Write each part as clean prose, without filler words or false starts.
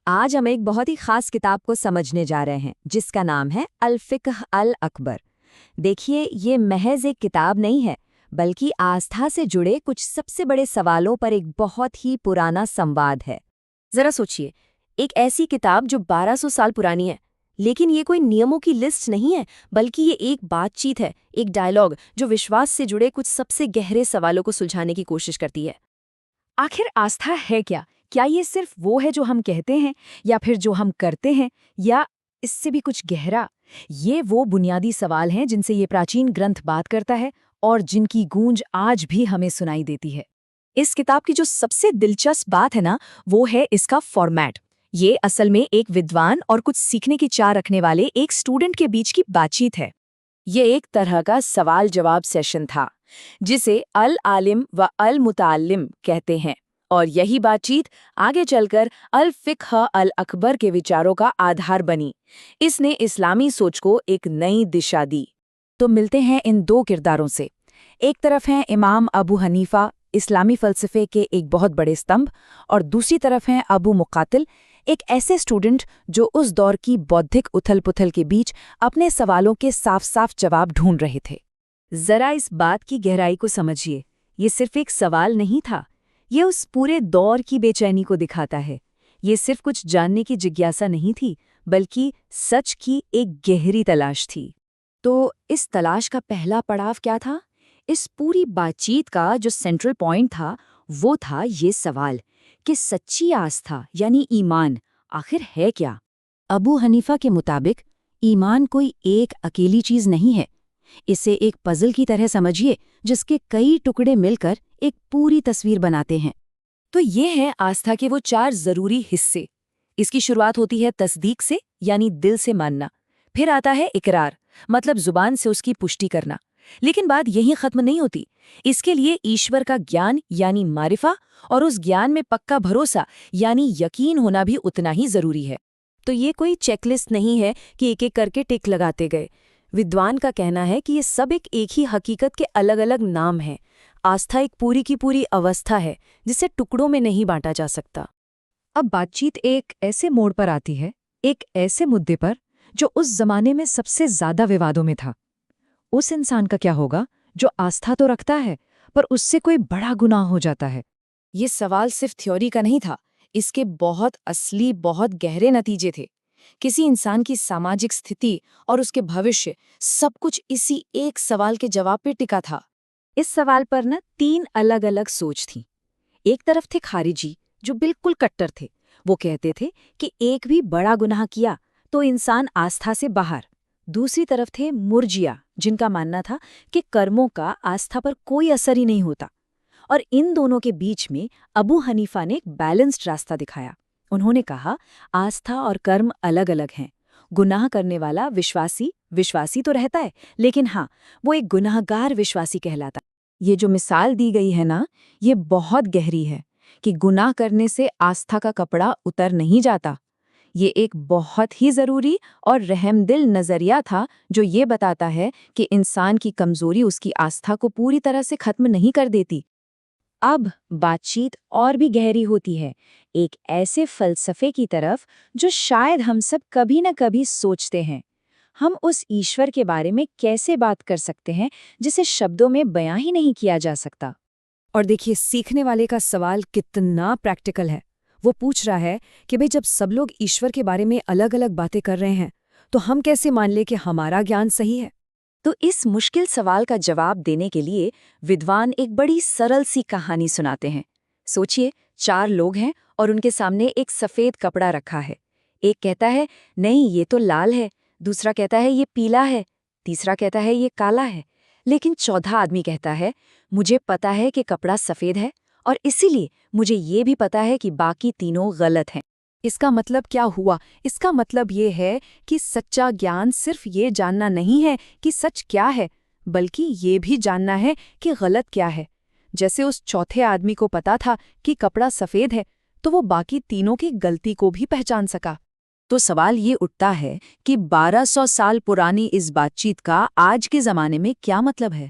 आज हम एक बहुत ही खास किताब को समझने जा रहे हैं जिसका नाम है अल फ़िक़्ह अल अकबर। देखिए, ये महज एक किताब नहीं है, बल्कि आस्था से जुड़े कुछ सबसे बड़े सवालों पर एक बहुत ही पुराना संवाद है। जरा सोचिए, एक ऐसी किताब जो 1200 साल पुरानी है, लेकिन ये कोई नियमों की लिस्ट नहीं है, बल्कि ये एक बातचीत है, एक डायलॉग जो विश्वास से जुड़े कुछ सबसे गहरे सवालों को सुलझाने की कोशिश करती है। आखिर आस्था है क्या? क्या ये सिर्फ वो है जो हम कहते हैं, या फिर जो हम करते हैं, या इससे भी कुछ गहरा? ये वो बुनियादी सवाल हैं जिनसे ये प्राचीन ग्रंथ बात करता है और जिनकी गूंज आज भी हमें सुनाई देती है। इस किताब की जो सबसे दिलचस्प बात है ना, वो है इसका फॉर्मेट। ये असल में एक विद्वान और कुछ सीखने की चाह रखने वाले एक स्टूडेंट के बीच की बातचीत है। ये एक तरह का सवाल जवाब सेशन था, जिसे अल आलिम व अल मुताल्लिम कहते हैं, और यही बातचीत आगे चलकर अल फ़िक़्ह अल अकबर के विचारों का आधार बनी। इसने इस्लामी सोच को एक नई दिशा दी। तो मिलते हैं इन दो किरदारों से। एक तरफ हैं इमाम अबू हनीफा, इस्लामी फ़लसफ़े के एक बहुत बड़े स्तंभ, और दूसरी तरफ हैं अबू मुक़ातिल, एक ऐसे स्टूडेंट जो उस दौर की बौद्धिक उथल-पुथल के बीच अपने सवालों के साफ-साफ जवाब ढूंढ रहे थे। जरा इस बात की गहराई को समझिए। ये सिर्फ एक सवाल नहीं था, ये उस पूरे दौर की बेचैनी को दिखाता है। ये सिर्फ कुछ जानने की जिज्ञासा नहीं थी, बल्कि सच की एक गहरी तलाश थी। तो इस तलाश का पहला पड़ाव क्या था? इस पूरी बातचीत का जो सेंट्रल पॉइंट था, वो था ये सवाल कि सच्ची आस्था यानी ईमान आखिर है क्या? अबू हनीफा के मुताबिक ईमान कोई एक अकेली चीज नहीं है। इसे एक पजल की तरह समझिए, जिसके कई टुकड़े मिलकर एक पूरी तस्वीर बनाते हैं। तो ये हैं आस्था के वो 4 जरूरी हिस्से। इसकी शुरुआत होती है तस्दीक से, यानी दिल से मानना। फिर आता है इकरार, मतलब जुबान से उसकी पुष्टि करना। लेकिन बात यहीं खत्म नहीं होती। इसके लिए ईश्वर का ज्ञान यानी मारिफा, और उस ज्ञान में पक्का भरोसा यानी यकीन होना भी उतना ही जरूरी है। तो ये कोई चेकलिस्ट नहीं है कि एक एक करके टिक लगाते गए। विद्वान का कहना है कि ये सब एक ही हकीकत के अलग अलग नाम हैं। आस्था एक पूरी की पूरी अवस्था है, जिसे टुकड़ों में नहीं बांटा जा सकता। अब बातचीत एक ऐसे मोड़ पर आती है, एक ऐसे मुद्दे पर जो उस जमाने में सबसे ज्यादा विवादों में था। उस इंसान का क्या होगा जो आस्था तो रखता है, पर उससे कोई बड़ा गुनाह हो जाता है? ये सवाल सिर्फ थ्योरी का नहीं था, इसके बहुत असली, बहुत गहरे नतीजे थे। किसी इंसान की सामाजिक स्थिति और उसके भविष्य, सब कुछ इसी एक सवाल के जवाब पे टिका था। इस सवाल पर न 3 अलग अलग सोच थी। एक तरफ थे खारिजी, जो बिल्कुल कट्टर थे। वो कहते थे कि एक भी बड़ा गुनाह किया तो इंसान आस्था से बाहर। दूसरी तरफ थे मुर्जिया, जिनका मानना था कि कर्मों का आस्था पर कोई असर ही नहीं होता। और इन दोनों के बीच में अबू हनीफा ने एक बैलेंस्ड रास्ता दिखाया। उन्होंने कहा, आस्था और कर्म अलग अलग हैं। गुनाह करने वाला विश्वासी तो रहता है, लेकिन हाँ, वो एक गुनाहगार विश्वासी कहलाता। ये जो मिसाल दी गई है ना, ये बहुत गहरी है कि गुनाह करने से आस्था का कपड़ा उतर नहीं जाता। ये एक बहुत ही ज़रूरी और रहमदिल नज़रिया था, जो ये बताता है कि इंसान की कमज़ोरी उसकी आस्था को पूरी तरह से खत्म नहीं कर देती। अब बातचीत और भी गहरी होती है, एक ऐसे फ़लसफ़े की तरफ जो शायद हम सब कभी न कभी सोचते हैं। हम उस ईश्वर के बारे में कैसे बात कर सकते हैं जिसे शब्दों में बयां ही नहीं किया जा सकता? और देखिए, सीखने वाले का सवाल कितना प्रैक्टिकल है। वो पूछ रहा है कि भाई, जब सब लोग ईश्वर के बारे में अलग अलग बातें कर रहे हैं, तो हम कैसे मान ले कि हमारा ज्ञान सही है? तो इस मुश्किल सवाल का जवाब देने के लिए विद्वान एक बड़ी सरल सी कहानी सुनाते हैं। सोचिए, 4 लोग हैं और उनके सामने एक सफ़ेद कपड़ा रखा है। एक कहता है, नहीं ये तो लाल है। दूसरा कहता है, ये पीला है। तीसरा कहता है, ये काला है। लेकिन चौथा आदमी कहता है, मुझे पता है कि कपड़ा सफ़ेद है, और इसीलिए मुझे ये भी पता है कि बाकी तीनों गलत हैं। इसका मतलब क्या हुआ? इसका मतलब ये है कि सच्चा ज्ञान सिर्फ ये जानना नहीं है कि सच क्या है, बल्कि ये भी जानना है कि गलत क्या है। जैसे उस चौथे आदमी को पता था कि कपड़ा सफ़ेद है, तो वो बाकी तीनों की गलती को भी पहचान सका। तो सवाल ये उठता है कि 1200 साल पुरानी इस बातचीत का आज के ज़माने में क्या मतलब है?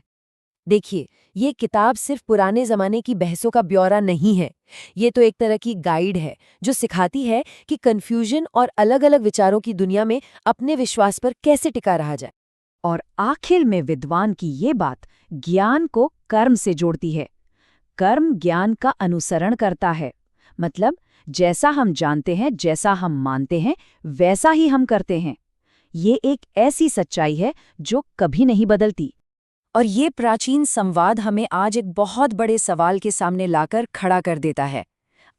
देखिए, ये किताब सिर्फ पुराने जमाने की बहसों का ब्यौरा नहीं है। ये तो एक तरह की गाइड है जो सिखाती है कि कन्फ्यूजन और अलग-अलग विचारों की दुनिया में अपने विश्वास पर कैसे टिका रहा जाए। और आखिर में विद्वान की ये बात ज्ञान को कर्म से जोड़ती है। कर्म ज्ञान का अनुसरण करता है। मतलब जैसा हम जानते हैं, जैसा हम मानते हैं, वैसा ही हम करते हैं। ये एक ऐसी सच्चाई है जो कभी नहीं बदलती। और ये प्राचीन संवाद हमें आज एक बहुत बड़े सवाल के सामने लाकर खड़ा कर देता है।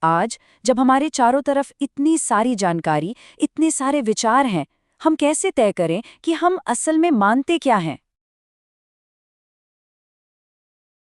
आज जब हमारे चारों तरफ इतनी सारी जानकारी, इतने सारे विचार हैं, हम कैसे तय करें कि हम असल में मानते क्या हैं?